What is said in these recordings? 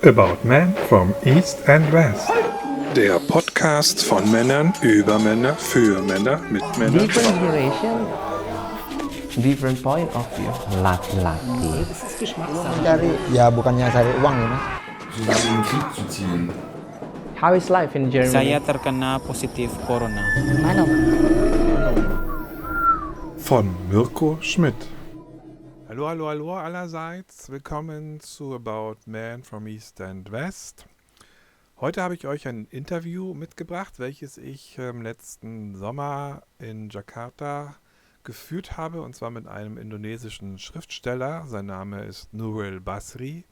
About men from East and West. Der Podcast von Männern, über Männer, für Männer, mit Männern. Different generation, different point of view. Laki-laki. Mencari, ya bukannya cari uang ya mas. How is life in Germany? Saya terkena positif corona. Von Mirko Schmidt. Hallo allerseits. Willkommen zu About Men from East and West. Heute habe ich euch ein Interview mitgebracht, welches ich im letzten Sommer in Jakarta geführt habe, und zwar mit einem indonesischen Schriftsteller. Sein Name ist Nuril Basri.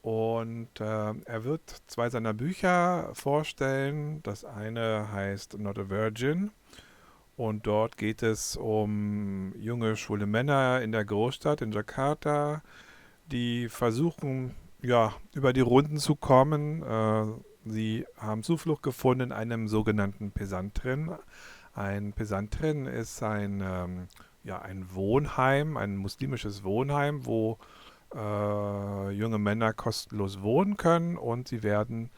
Und er wird zwei seiner Bücher vorstellen. Das eine heißt Not a Virgin. Und dort geht es um junge, schwule Männer in der Großstadt in Jakarta, die versuchen, über die Runden zu kommen. Sie haben Zuflucht gefunden in einem sogenannten Pesantren. Ein Pesantren ist ein Wohnheim, ein muslimisches Wohnheim, wo junge Männer kostenlos wohnen können, und sie werden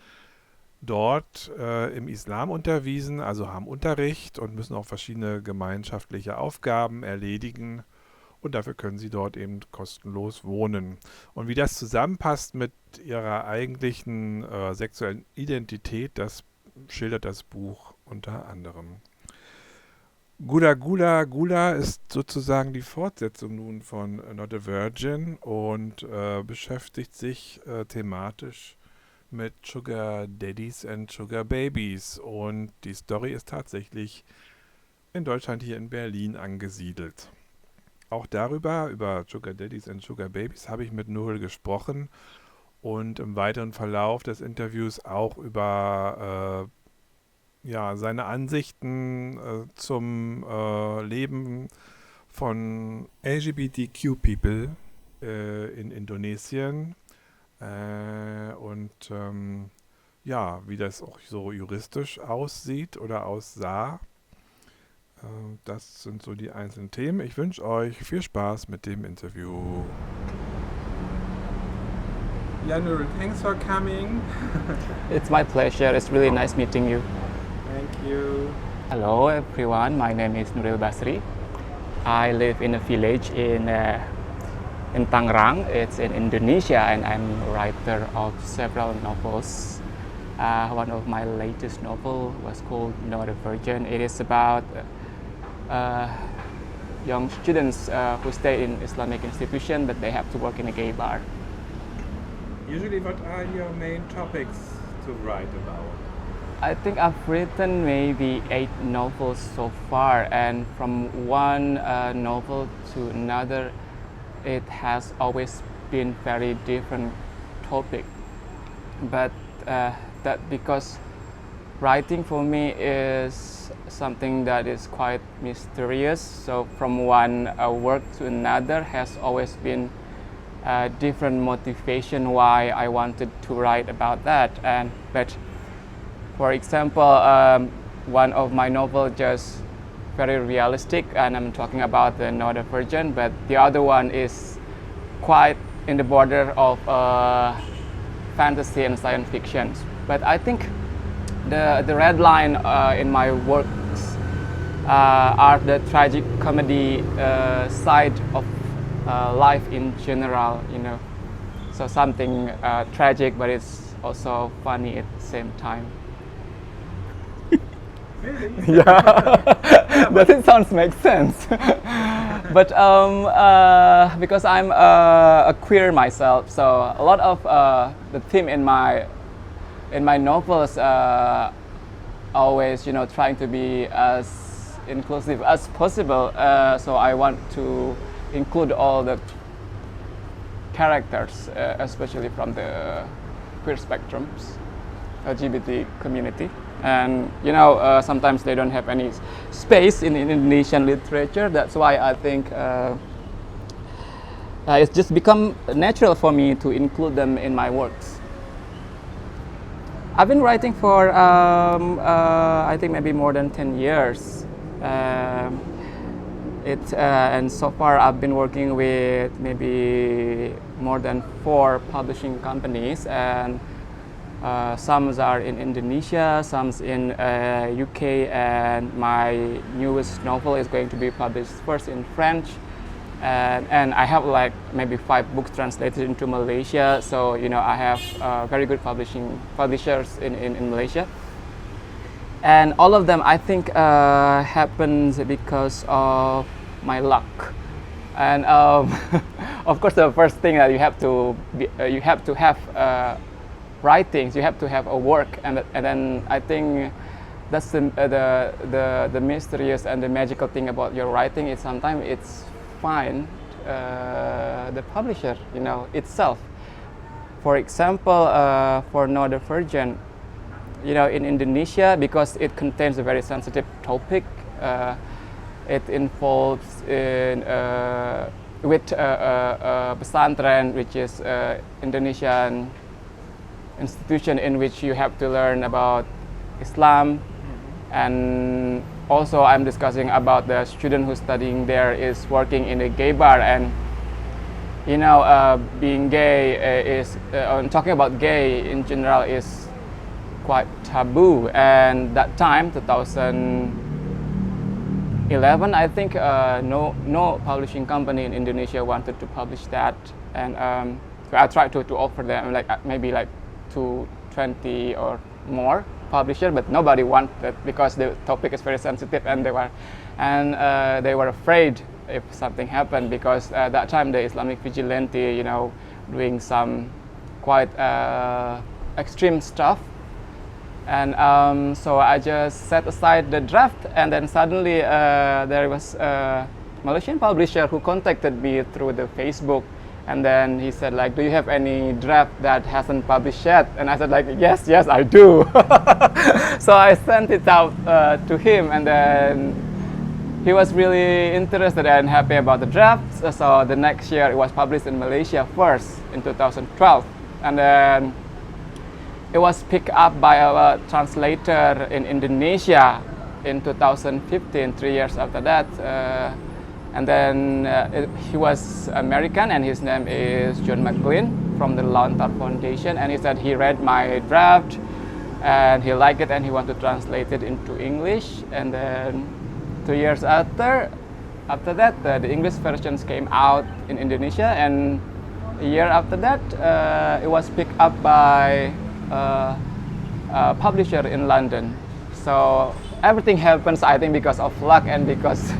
dort im Islam unterwiesen, also haben Unterricht und müssen auch verschiedene gemeinschaftliche Aufgaben erledigen, und dafür können sie dort eben kostenlos wohnen. Und wie das zusammenpasst mit ihrer eigentlichen sexuellen Identität, das schildert das Buch unter anderem. Gula ist sozusagen die Fortsetzung nun von Not a Virgin und beschäftigt sich thematisch mit Sugardaddys und Sugarbabys, und die Story ist tatsächlich in Deutschland hier in Berlin angesiedelt. Auch über Sugardaddys und Sugarbabys habe ich mit Nuril gesprochen und im weiteren Verlauf des Interviews auch über seine Ansichten zum Leben von LGBTIQ-People in Indonesien wie das auch so juristisch aussieht oder aussah. Das sind so die einzelnen Themen. Ich wünsche euch viel Spaß mit dem Interview. Nuril, thanks for coming. It's my pleasure. It's really nice meeting you. Thank you. Hello everyone. My name is Nuril Basri. I live in a village in Tangerang. It's in Indonesia, and I'm a writer of several novels. One of my latest novel was called Not a Virgin. It is about young students who stay in Islamic institution, but they have to work in a gay bar. Usually, what are your main topics to write about? I think I've written maybe 8 novels so far, and from one novel to another, it has always been very different topic. But that because writing for me is something that is quite mysterious, so from one work to another has always been different motivation why I wanted to write about that. But for example, one of my novels just very realistic, and I'm talking about the Not a Virgin, but the other one is quite in the border of fantasy and science fiction. But I think the red line in my works are the tragic comedy side of life in general, so something tragic, but it's also funny at the same time. Really? Yeah, that sounds make sense. But because I'm a queer myself, so a lot of the theme in my novels always trying to be as inclusive as possible. So I want to include all the characters, especially from the queer spectrums, LGBT community. And sometimes they don't have any space in Indonesian literature. That's why I think it's just become natural for me to include them in my works. I've been writing for I think maybe more than 10 years. And so far I've been working with maybe more than 4 publishing companies, and some are in Indonesia, some in UK, and my newest novel is going to be published first in French, and I have like maybe 5 books translated into Malaysia. So I have very good publishers in Malaysia. And all of them, I think, happens because of my luck. And of course, the first thing that you have to have writings. You have to have a work, and then I think that's the mysterious and the magical thing about your writing is sometimes it's find the publisher, itself. For example, for Not a Virgin. In Indonesia, because it contains a very sensitive topic, it involves with pesantren, which is Indonesian institution in which you have to learn about Islam, and also I'm discussing about the student who's studying there is working in a gay bar, and being gay is talking about gay in general is quite taboo. And that time 2011, I think no publishing company in Indonesia wanted to publish that, and so I tried to offer them maybe 220 or more publisher, but nobody wanted because the topic is very sensitive, and they were afraid if something happened, because at that time the Islamic vigilante doing some quite extreme stuff. And so I just set aside the draft, and then suddenly there was a Malaysian publisher who contacted me through the Facebook, and then he said do you have any draft that hasn't published yet? And I said yes I do. So I sent it out to him, and then he was really interested and happy about the draft. So the next year it was published in Malaysia first in 2012, and then it was picked up by a translator in Indonesia in 2015, 3 years after that. And then he was American, and his name is John McLean from the Lontar Foundation. And he said he read my draft and he liked it, and he wanted to translate it into English. And then 2 years after that, the English versions came out in Indonesia, and a year after that, it was picked up by a publisher in London. So everything happens, I think, because of luck, and because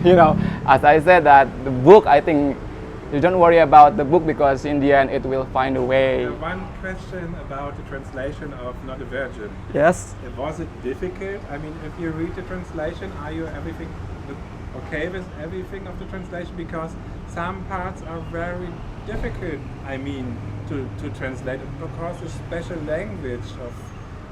as I said, that the book, I think you don't worry about the book, because in the end it will find a way. One question about the translation of Not a Virgin. Yes. Was it difficult? I mean, if you read the translation, are you okay with everything of the translation? Because some parts are very difficult, I mean, to translate it, because the special language of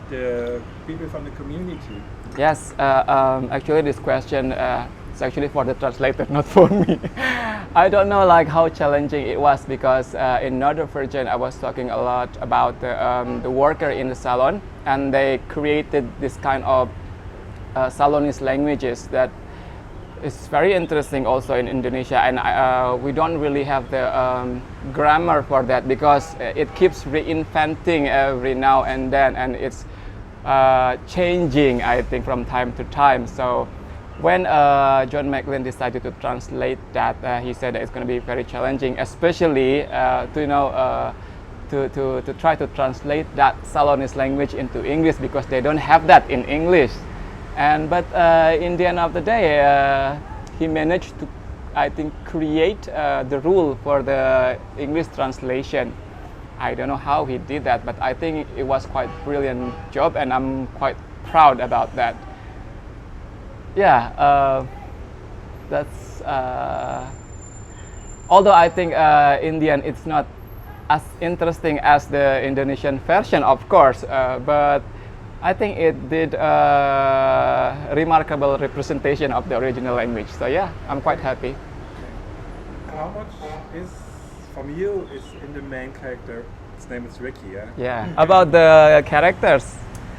the people from the community. Yes, actually this question is actually for the translator, not for me. I don't know how challenging it was, because in Not a Virgin I was talking a lot about the worker in the salon, and they created this kind of Salonese languages that is very interesting also in Indonesia, and we don't really have the grammar for that, because it keeps reinventing every now and then, and it's changing, I think, from time to time. So when John McLean decided to translate that, he said that it's going to be very challenging, especially to try to translate that Salonese language into English, because they don't have that in English. But in the end of the day, he managed to, I think, create the rule for the English translation. I don't know how he did that, but I think it was quite brilliant job, and I'm quite proud about that. Yeah, that's. Although I think in the end it's not as interesting as the Indonesian version, of course, but I think it did a remarkable representation of the original language. So yeah, I'm quite happy. How much is from you is in the main character? His name is Ricky, yeah? Yeah. About the characters.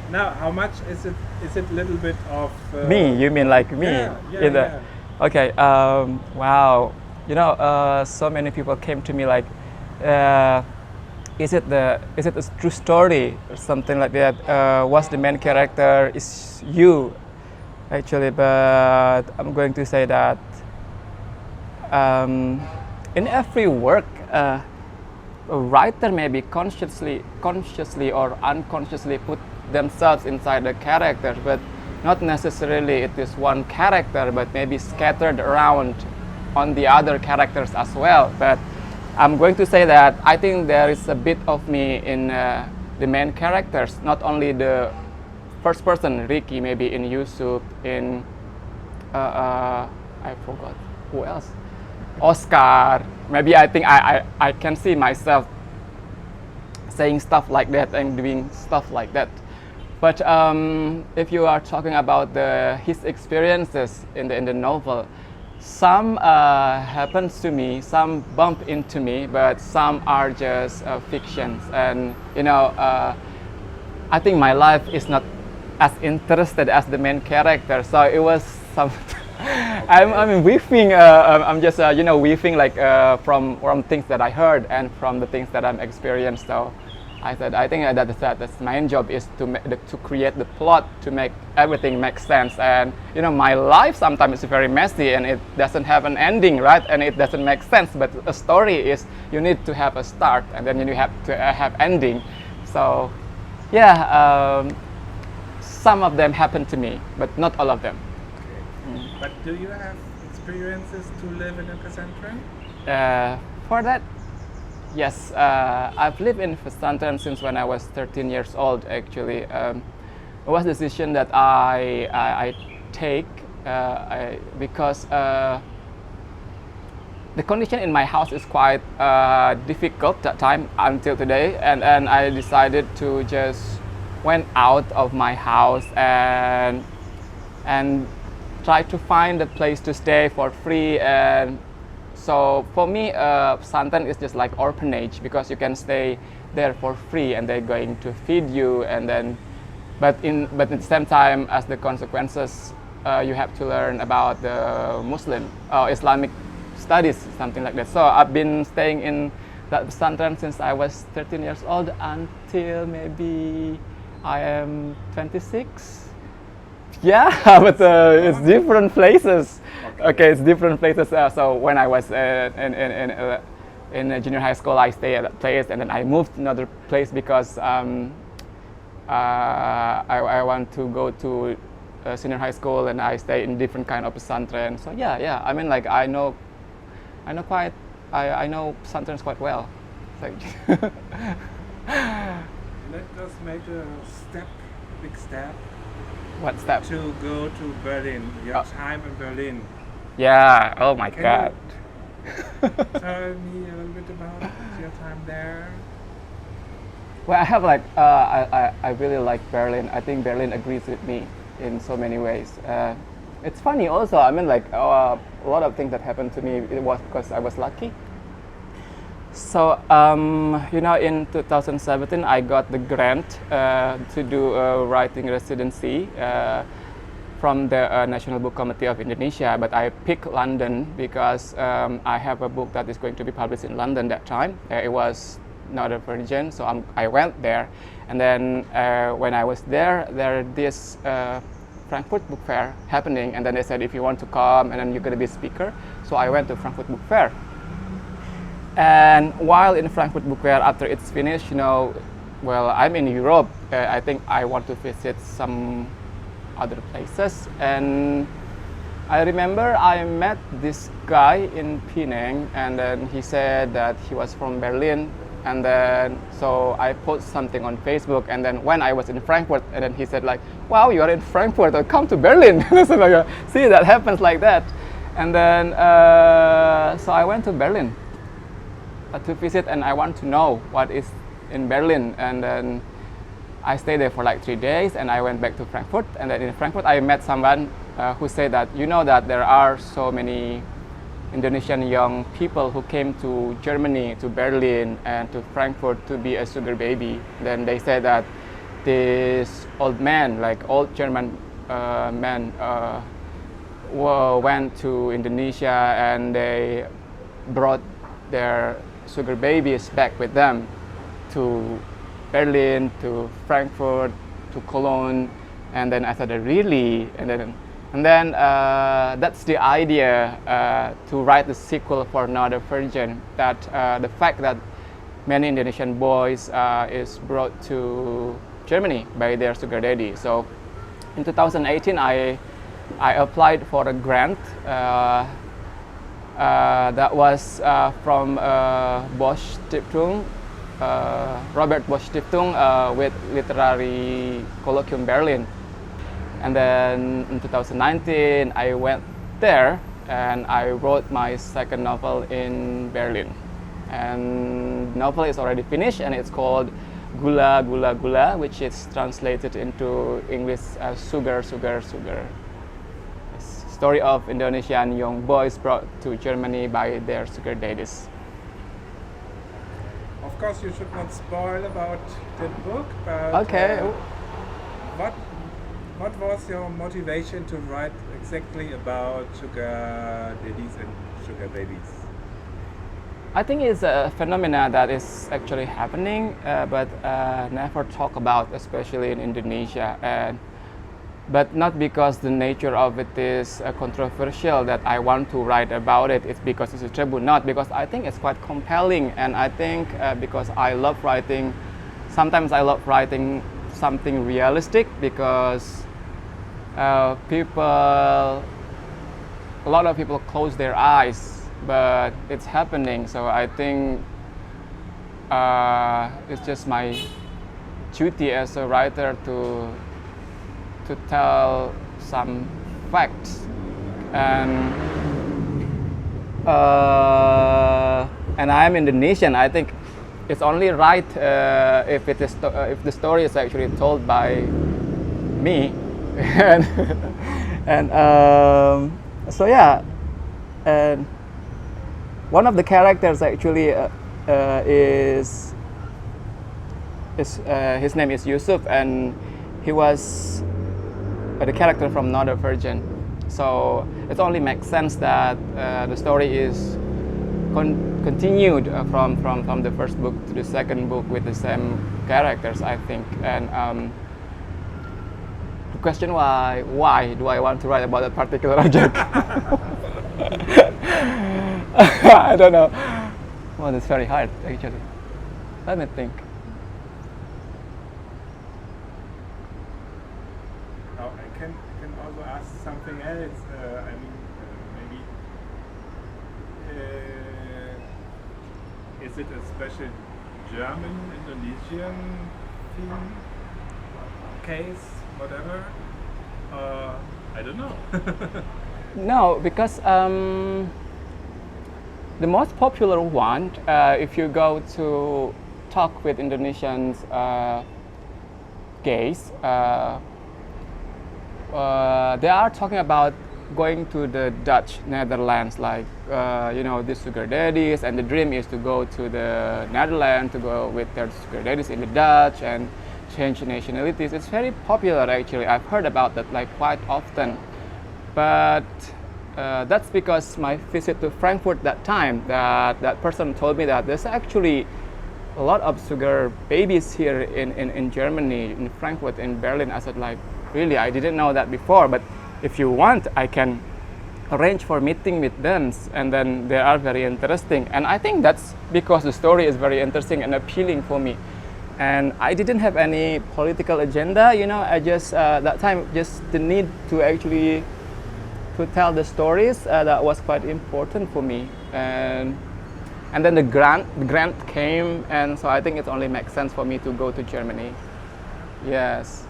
Now, how much is it? Is it a little bit of me? You mean like me? Yeah, Okay. Wow. So many people came to me like, is it a true story or something like that? What's the main character? Is you, actually? But I'm going to say that in every work, a writer maybe consciously or unconsciously put themselves inside the character, but not necessarily it is one character, but maybe scattered around on the other characters as well. But I'm going to say that I think there is a bit of me in the main characters, not only the first person, Ricky, maybe in Yusuf, in I forgot who else, Oscar. Maybe I think I can see myself saying stuff like that and doing stuff like that. But if you are talking about his experiences in the novel, some happens to me, some bump into me, but some are just fictions. And I think my life is not as interested as the main character. So it was some. I'm weaving. I'm just weaving like from things that I heard and from the things that I'm experienced. So I said, I think that's my main job is to create the plot, to make everything make sense. And my life sometimes is very messy and it doesn't have an ending, right? And it doesn't make sense. But a story is you need to have a start and then you have to have ending. So yeah, some of them happen to me, but not all of them. But do you have experiences to live in a pesantren? For that, yes, I've lived in pesantren since when I was 13 years old. Actually, it was a decision that I take because the condition in my house is quite difficult that time until today, and I decided to just went out of my house and try to find a place to stay for free. And so for me, pesantren is just like orphanage because you can stay there for free and they're going to feed you, and then but at the same time, as the consequences, you have to learn about the Muslim Islamic studies, something like that. So I've been staying in that pesantren since I was 13 years old until maybe I am 26. Yeah, but it's different places. Okay, it's different places. So when I was in junior high school, I stayed at that place, and then I moved to another place because I want to go to senior high school, and I stay in different kind of pesantren. So yeah. I mean, like I know pesantrens quite well. So Let us make a big step. What step? To go to Berlin. Your time in Berlin. Yeah. Oh my God. Tell me a little bit about your time there. Well, I have like I really like Berlin. I think Berlin agrees with me in so many ways. It's funny also. I mean, like a lot of things that happened to me, it was because I was lucky. So in 2017, I got the grant to do a writing residency from the National Book Committee of Indonesia. But I picked London because I have a book that is going to be published in London that time. It was not a virgin, so I went there. And then when I was there this Frankfurt Book Fair happening, and then they said if you want to come and then you're going to be a speaker. So I went to Frankfurt Book Fair. And while in Frankfurt Book Fair, after it's finished, well, I'm in Europe. I think I want to visit some other places. And I remember I met this guy in Penang, and then he said that he was from Berlin. And then so I put something on Facebook, and then when I was in Frankfurt, and then he said like, wow, you are in Frankfurt, come to Berlin. So like, see, that happens like that. And then so I went to Berlin to visit, and I want to know what is in Berlin. And then I stayed there for like 3 days, and I went back to Frankfurt. And then in Frankfurt I met someone who said that that there are so many Indonesian young people who came to Germany, to Berlin, and to Frankfurt to be a sugar baby. Then they said that this old man, like old German man, went to Indonesia and they brought their sugar babies back with them to Berlin, to Frankfurt, to Cologne, and then I thought, really? And then that's the idea to write the sequel for Another Virgin. That the fact that many Indonesian boys is brought to Germany by their sugar daddy. So in 2018, I applied for a grant that was from Bosch Stiftung, Robert Bosch Stiftung with Literary Colloquium Berlin. And then in 2019, I went there and I wrote my second novel in Berlin. And the novel is already finished and it's called Gula Gula Gula, which is translated into English as Sugar Sugar Sugar. It's a story of Indonesian young boys brought to Germany by their sugar daddies. Of course, you should not spoil about the book, but Okay. What was your motivation to write exactly about sugar daddies and sugar babies? I think it's a phenomena that is actually happening, but never talked about, especially in Indonesia. But not because the nature of it is controversial that I want to write about it. It's because it's a taboo, not because I think it's quite compelling. And I think because I love writing, sometimes I love writing something realistic because a lot of people close their eyes, but it's happening. So I think it's just my duty as a writer to tell some facts, and I'm Indonesian. I think it's only right if the story is actually told by me, and so yeah, and one of the characters actually is his name is Yusuf, and he was the character from Another Virgin. So it only makes sense that the story is continued from the first book to the second book with the same characters, I think. And the question why do I want to write about a particular object? I don't know. Well, it's very hard actually. Let me think. I can also ask something else. I mean, maybe is it a special German Indonesian theme, case, whatever? I don't know. No, because the most popular one, if you go to talk with Indonesians gays, they are talking about going to the Dutch Netherlands, like the sugar daddies, and the dream is to go to the Netherlands to go with their sugar daddies in the Dutch and change nationalities. It's very popular actually. I've heard about that like quite often, but that's because my visit to Frankfurt that time, that person told me that there's actually a lot of sugar babies here in Germany, in Frankfurt, in Berlin. I said, like, really, I didn't know that before, but if you want, I can arrange for meeting with them, and then they are very interesting. And I think that's because the story is very interesting and appealing for me. And I didn't have any political agenda, I just, that time, just the need to actually to tell the stories that was quite important for me. And then the grant came, and so I think it only makes sense for me to go to Germany. Yes.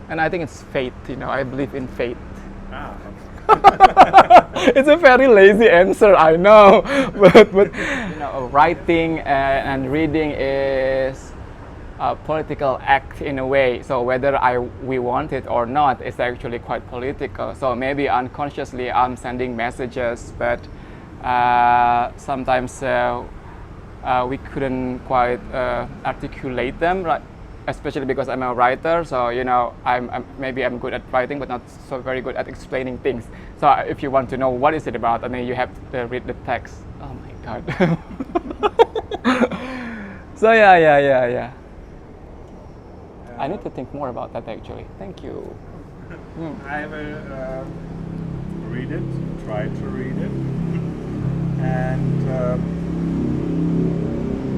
And I think it's fate, I believe in fate. Ah. It's a very lazy answer, I know, but writing and reading is a political act in a way. So whether we want it or not, it's actually quite political. So maybe unconsciously I'm sending messages, but sometimes we couldn't quite articulate them especially because I'm a writer, so you know maybe I'm good at writing but not so very good at explaining things. So if you want to know what is it about, I mean you have to read the text. Oh my god. So yeah. I need to think more about that actually. Thank you. I will read it, try to read it, and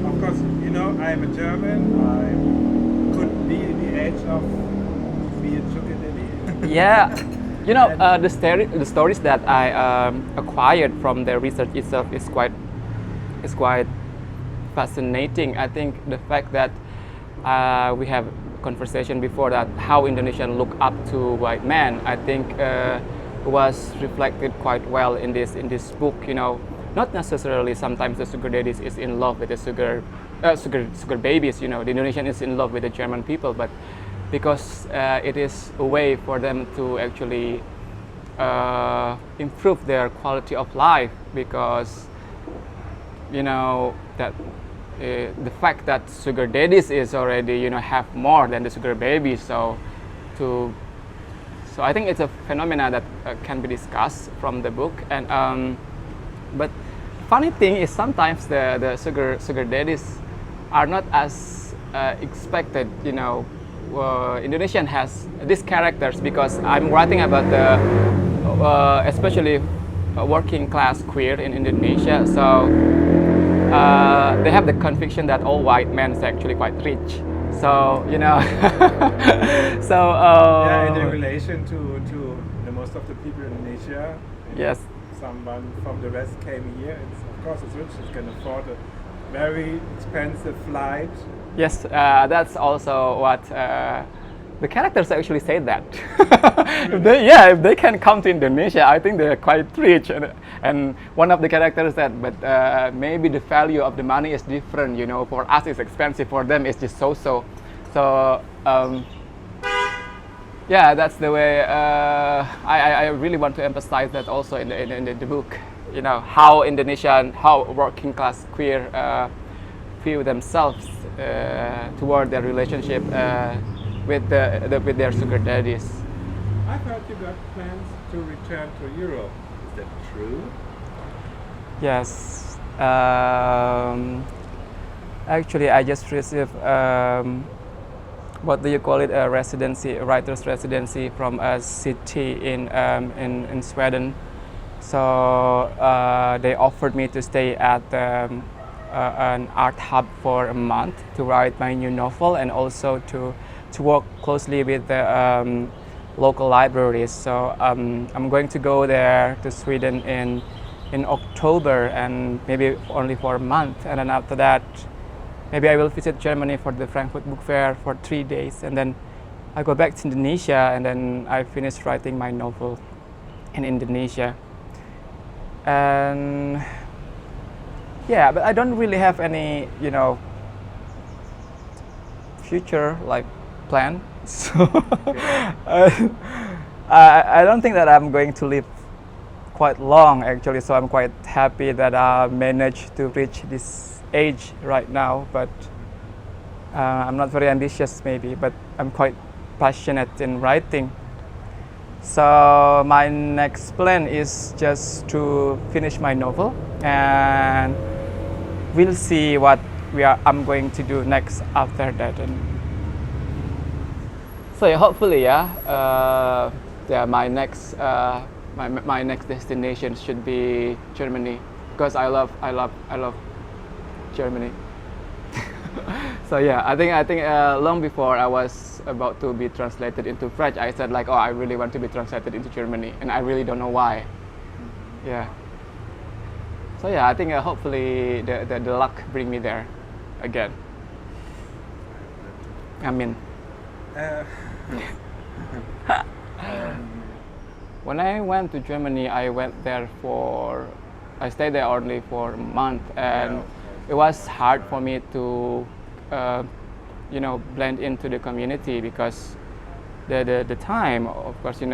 of course, you know, I'm a German. I could be the age of be a sugar daddy. Yeah, you know, the stories that I acquired from the research itself is quite fascinating. I think the fact that we have conversation before that how Indonesians look up to white men, I think was reflected quite well in this book. You know, not necessarily sometimes the sugar daddies is in love with the sugar babies. You know, the Indonesian is in love with the German people, but because it is a way for them to actually improve their quality of life, because you know that the fact that sugar daddies is already, you know, have more than the sugar babies, so I think it's a phenomena that can be discussed from the book. And but funny thing is sometimes the sugar daddies are not as expected. You know, Indonesian has these characters because I'm writing about the especially working class queer in Indonesia, so they have the conviction that all white men is actually quite rich. So you know, so yeah, in relation to the most of the people in Indonesia. Yes. Someone from the West came here. Of course, it's rich. It can afford a very expensive flight. Yes, that's also what the characters actually say that. If they can come to Indonesia, I think they're quite rich. And one of the characters said, but maybe the value of the money is different. You know, for us it's expensive, for them it's just so. So yeah, that's the way. I really want to emphasize that also in the book. You know, how Indonesian, how working class queer feel themselves toward their relationship with their sugar daddies. I thought you got plans to return to Europe. Is that true? Yes. Actually, I just received what do you call it? A residency, a writer's residency from a city in Sweden. So they offered me to stay at an art hub for a month to write my new novel, and also to work closely with the local libraries. So I'm going to go there to Sweden in October, and maybe only for a month, and then after that maybe I will visit Germany for the Frankfurt Book Fair for 3 days, and then I go back to Indonesia, and then I finish writing my novel in Indonesia. And yeah, but I don't really have any, you know, future like plan. So I don't think that I'm going to live quite long actually. So I'm quite happy that I managed to reach this age right now. But I'm not very ambitious maybe, but I'm quite passionate in writing. So my next plan is just to finish my novel, and we'll see what I'm going to do next after that. And so yeah, hopefully, my next my next destination should be Germany, because I love Germany. So yeah, I think long before I was about to be translated into French, I said like, oh, I really want to be translated into Germany, and I really don't know why. Yeah. So yeah, I think hopefully the luck bring me there again. I mean, when I went to Germany, I stayed there only for a month, and it was hard for me to blend into the community, because the time, of course, you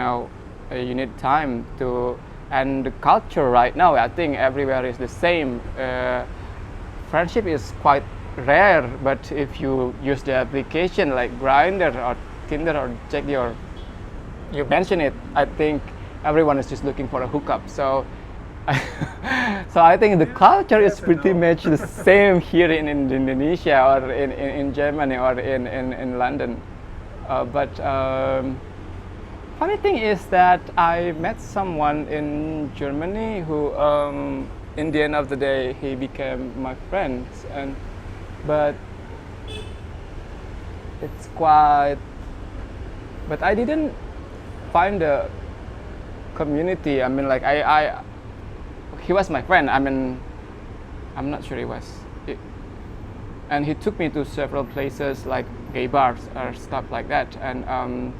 need time to, and the culture right now, I think everywhere is the same. Friendship is quite rare, but if you use the application like Grindr or Tinder or check you mention it, I think everyone is just looking for a hookup. So so I think the culture is pretty much the same here in Indonesia or in Germany or in London. But funny thing is that I met someone in Germany who in the end of the day he became my friend, but it's quite, but I didn't find a community. I mean, like he was my friend. I mean, I'm not sure he was. And he took me to several places like gay bars or stuff like that, and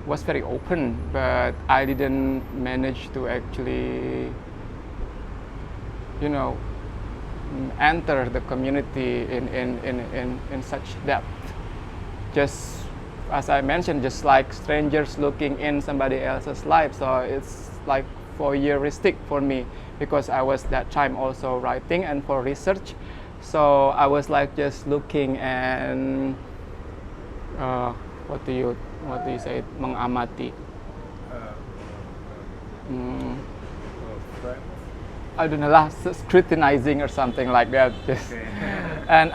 was very open. But I didn't manage to actually, enter the community in such depth. Just as I mentioned, just like strangers looking in somebody else's life. So it's like voyeuristic for me, because I was that time also writing and for research. So I was like just looking and what do you say, mengamati. I don't know, scrutinizing or something like that. And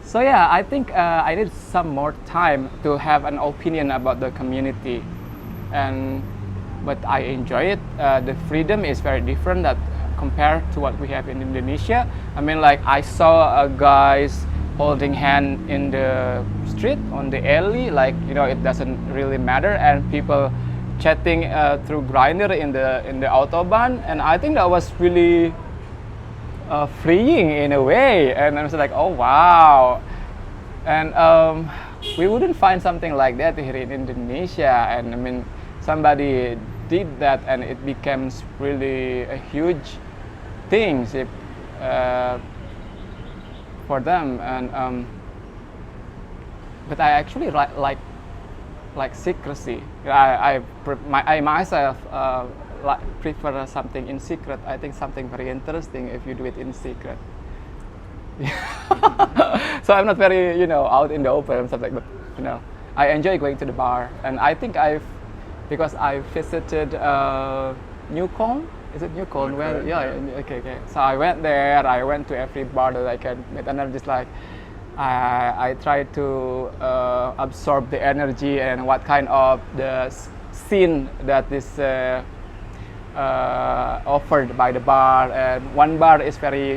so yeah, I think I need some more time to have an opinion about the community, but I enjoy it. The freedom is very different that compared to what we have in Indonesia. I mean, like I saw guys holding hand in the street, on the alley, like it doesn't really matter, and people chatting through Grindr in the autobahn, and I think that was really freeing in a way. And I was like, oh wow. And we wouldn't find something like that here in Indonesia. And I mean, somebody did that, and it becomes really a huge thing for them. And but I actually like secrecy. I myself prefer something in secret. I think something very interesting if you do it in secret. So I'm not very out in the open and stuff like that. But I enjoy going to the bar, and I think because I visited Newcomb. Is it Newcomb? Where? Yeah. Okay. So I went there. I went to every bar that I can, and I'm just like, I try to absorb the energy and what kind of the scene that is offered by the bar. And one bar is very,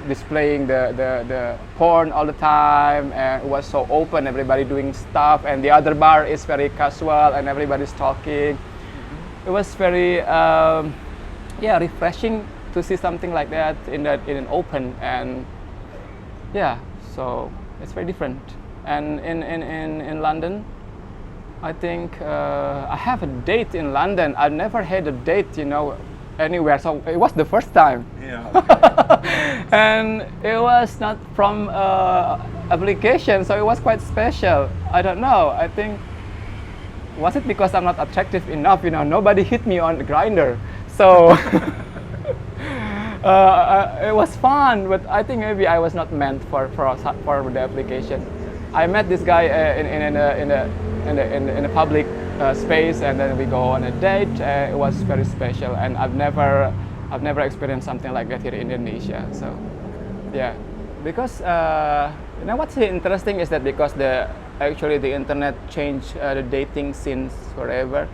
displaying the porn all the time, and it was so open, everybody doing stuff. And the other bar is very casual, and everybody's talking. It was very, refreshing to see something like that in an open, and yeah. So it's very different. And in London, I think I have a date in London. I've never had a date, anywhere. So it was the first time. Yeah. Okay. And it was not from application, so it was quite special. I don't know. I think, was it because I'm not attractive enough? Nobody hit me on the Grindr. So it was fun, but I think maybe I was not meant for the application. I met this guy in a public space, and then we go on a date. It was very special, and I've never experienced something like that here in Indonesia. So yeah, because what's interesting is that because the internet changed the dating scene forever.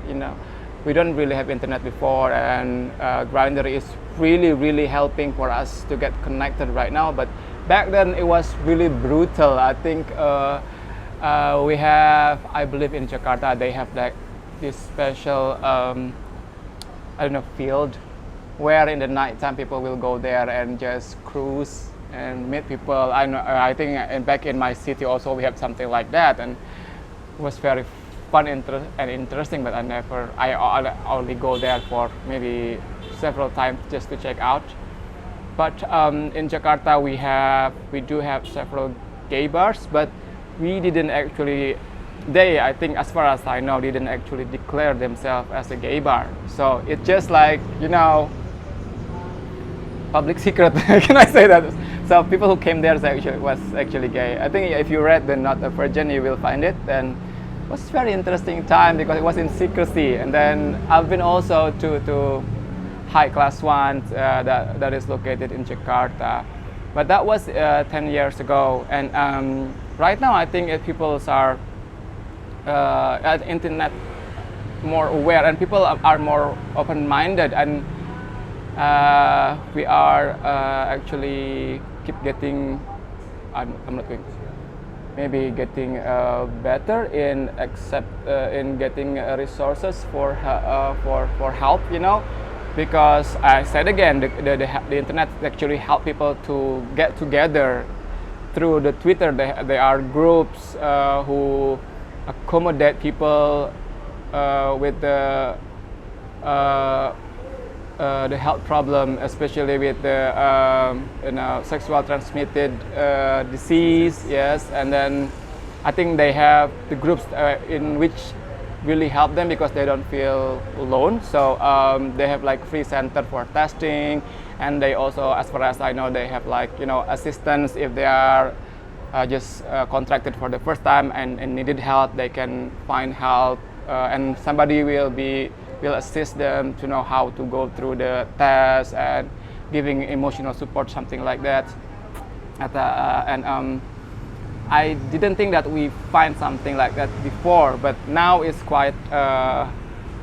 We don't really have internet before, and Grindr is really helping for us to get connected right now. But back then it was really brutal. I think we have, I believe in Jakarta, they have like this special field where in the night time people will go there and just cruise and meet people. I think back in my city also we have something like that, and it was very fun and interesting, but I only go there for maybe several times just to check out. But in Jakarta we do have several gay bars, but we didn't actually, I think as far as I know, didn't actually declare themselves as a gay bar. So it's just like, public secret, can I say that? So people who came there was actually gay. I think if you read the Not a Virgin, you will find it. And it was a very interesting time because it was in secrecy. And then I've been also to High Class One that is located in Jakarta. But that was 10 years ago. And right now, I think people are at the internet more aware, and people are more open-minded, and we are actually keep getting. I'm not going. Maybe getting better in getting resources for help. Because I said again, the internet actually help people to get together through the Twitter. There are groups who accommodate people with the health problem, especially with the sexual transmitted disease. Yes, and then I think they have the groups in which really help them because they don't feel alone. So they have like free center for testing, and they also, as far as I know, they have like assistance if they are just contracted for the first time and needed help. They can find help, and somebody will assist them to know how to go through the test and giving emotional support, something like that. I didn't think that we find something like that before, but now it's quite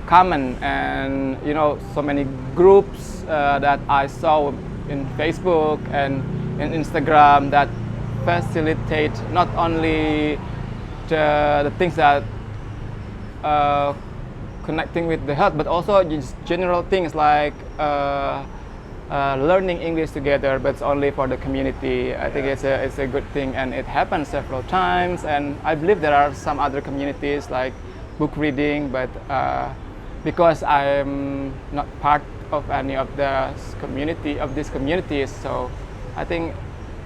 common, and so many groups that I saw in Facebook and in Instagram that facilitate not only the things that connecting with the health, but also just general things like learning English together, but it's only for the community. I think it's a good thing, and it happens several times. And I believe there are some other communities like book reading, but because I'm not part of any of these communities, so I think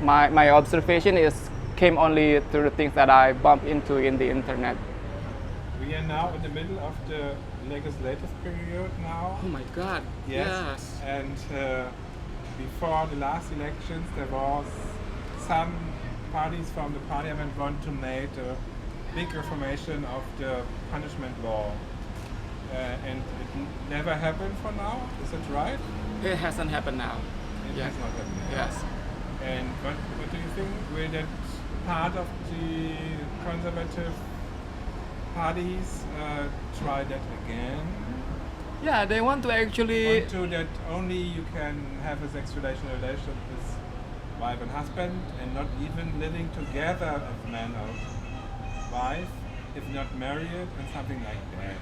my observation came only through the things that I bump into in the internet. We are now in the middle of the legislative period now. Oh my God! Yes. And before the last elections, there was some parties from the parliament want to make a big reformation of the punishment law, and it never happened for now. Is that right? It hasn't happened now. It has not happened now. Yes. And what do you think? Will that part of the conservative parties try that again? Yeah, they want to actually. Want to that only you can have a sexual relationship with wife and husband, and not even living together as man or wife, if not married, and something like that.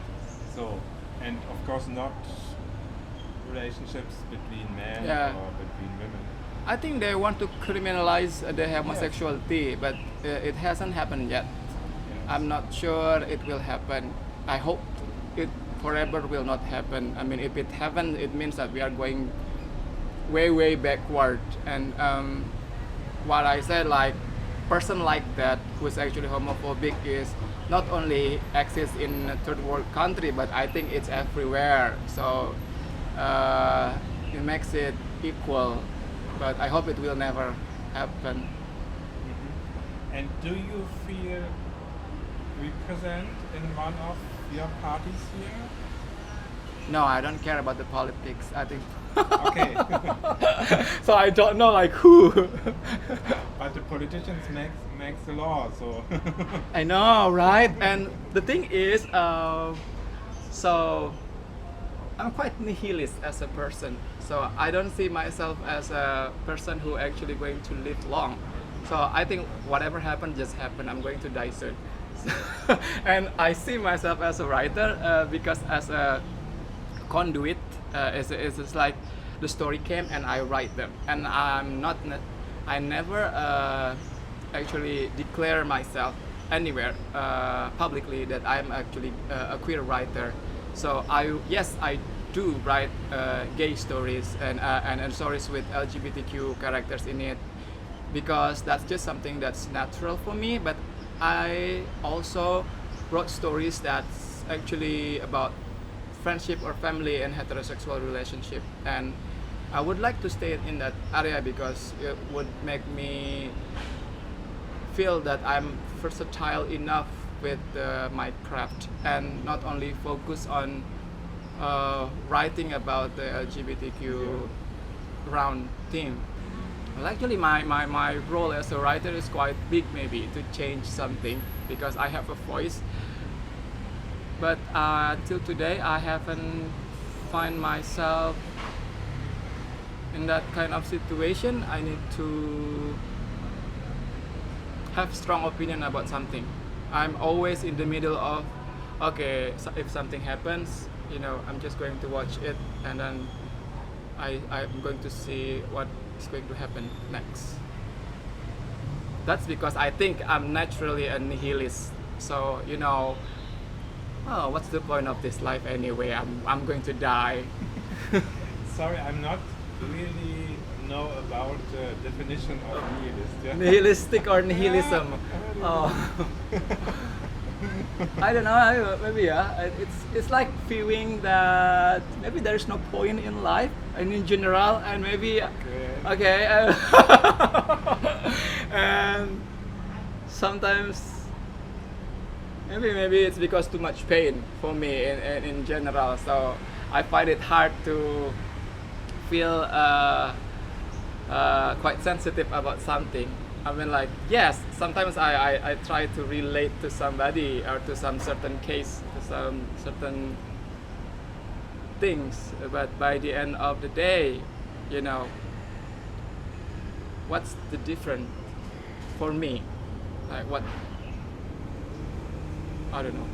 So, and of course not relationships between men or between women. I think they want to criminalize the homosexuality, but it hasn't happened yet. I'm not sure it will happen. I hope it forever will not happen. I mean, if it happens, it means that we are going way backward. And what I said, like, person like that who is actually homophobic is not only exists in a third world country, but I think it's everywhere. So it makes it equal. But I hope it will never happen. Mm-hmm. And do you feel represent in one of your parties here? No, I don't care about the politics. I think. Okay. So I don't know like who. But the politicians makes the law, so. I know, right? And the thing is, so I'm quite nihilist as a person. So I don't see myself as a person who actually going to live long. So I think whatever happened, just happened. I'm going to die soon. And I see myself as a writer because as a conduit, it's like the story came and I write them. And I never actually declare myself anywhere publicly that I'm actually a queer writer. So I do write gay stories and stories with LGBTQ characters in it, because that's just something that's natural for me. But I also wrote stories that's actually about friendship or family and heterosexual relationship, and I would like to stay in that area because it would make me feel that I'm versatile enough with my craft and not only focus on writing about the LGBTQ round theme. Well, actually, my role as a writer is quite big, maybe to change something because I have a voice. But till today, I haven't find myself in that kind of situation. I need to have strong opinion about something. I'm always in the middle of, okay, so if something happens, I'm just going to watch it and then I'm going to see what is going to happen next. That's because I think I'm naturally a nihilist. So, what's the point of this life anyway? I'm going to die. Sorry, I'm not really know about the definition of nihilist. Yeah? Nihilistic or nihilism? I don't know. Maybe it's like feeling that maybe there's no point in life and in general, and maybe and sometimes maybe it's because too much pain for me in general. So I find it hard to feel quite sensitive about something. I mean, like, yes, sometimes I try to relate to somebody or to some certain case, to some certain things, but by the end of the day, what's the difference for me? Like, what? I don't know.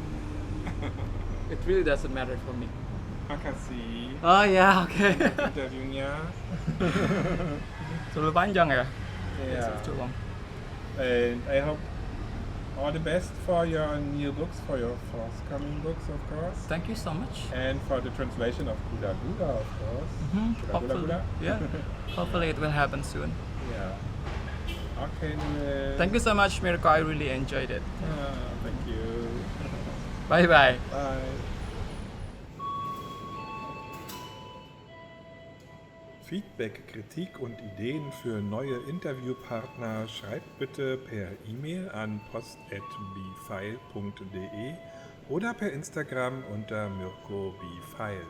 It really doesn't matter for me. Makasih. Oh yeah, okay. Interviewnya. Terlalu panjang ya? Yeah. It's too long. And I hope all the best for your new books, for your forthcoming books, of course. Thank you so much. And for the translation of Guda Guda, of course. Guda Hopefully, Guda. yeah. Hopefully it will happen soon. Yeah. Okay, Nuril. Thank you so much, Mirko. I really enjoyed it. Thank you. Bye bye. Bye. Feedback, Kritik und Ideen für neue Interviewpartner schreibt bitte per E-Mail an post@bfile.de oder per Instagram unter mirko_bfile.